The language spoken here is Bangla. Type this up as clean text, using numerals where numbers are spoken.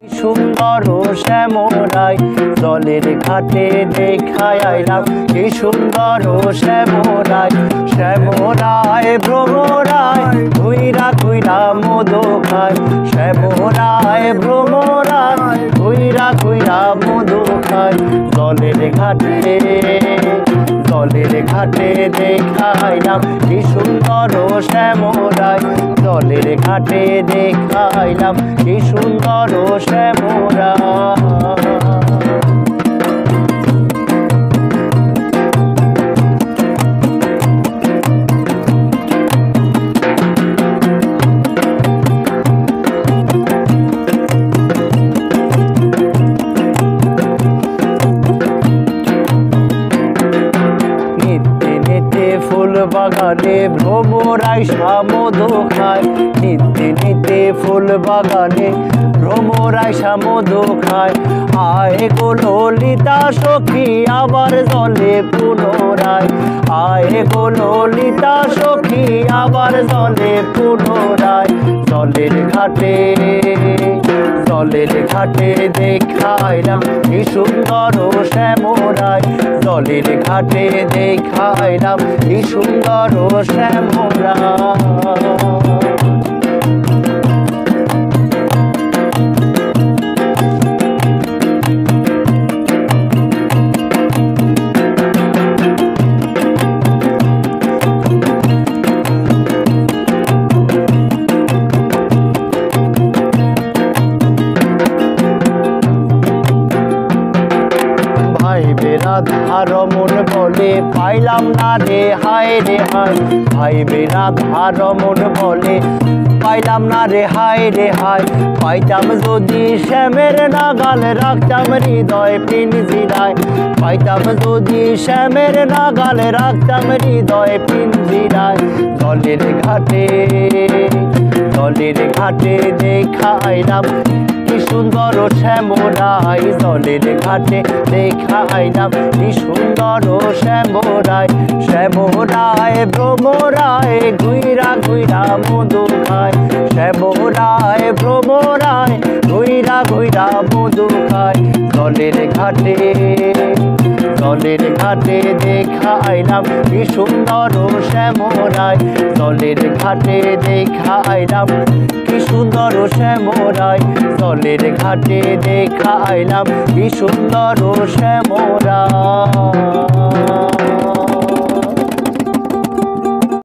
সুন্দর শ্যামরাই জলের ঘাটে দেখায় আইলাম কি সুন্দর শ্যামরাই শ্যামরাই ভ্রমরাই ঘুইরা ঘুইরা মধু খায় শ্যামরাই ভ্রমরাই ঘুইরা ঘুইরা মধু খায় জলের ঘাটে দেখাইলাম কি সুন্দর শ্যামরাই জলের ঘাটে দেখাইলাম কি সুন্দর শ্যামরাই। ফুল বাগানে ভ্রমরাই মধু খায় নিতে নিতে ফুল বাগানে ভ্রমরাই মধু খায় আয় গো ললিতা সখী আবার জলে পুনরায় আয় গো ললিতা সখী আবার জলে পুনরায় জলের ঘাটে দেখাইলাম কি সুন্দর শ্যামরাই জলের ঘাটে দেখাইলাম কি সুন্দর শ্যামরাই। রাধার মন বলে পাইলাম না রে হায় রে হায় ভাই রাধার মন বলে পাইলাম না রে হায় রে হায় পাইতাম যদি শ্যামের নাগাল রাখতাম হৃদয় পিঞ্জিরায় পাইতাম যদি শ্যামের নাগাল রাখতাম হৃদয় পিঞ্জিরায় জলের ঘাটে দেখাইলাম কি সুন্দর শ্যামরাই জলের ঘাটে দেখাইলাম কি সুন্দর শ্যামরাই শ্যামরাই ভ্রমরাই ঘুইরা ঘুইরা মধু খায় শ্যামরাই ভ্রমরাই ঘুইরা ঘুইরা মধু খায় জলের ঘাটে দেখাইলাম কি সুন্দর শ্যামরাই জলের ঘাটে দেখাইলাম কি সুন্দর শ্যামরাই জলের ঘাটে দেখাইলাম কি সুন্দর শ্যামরাই।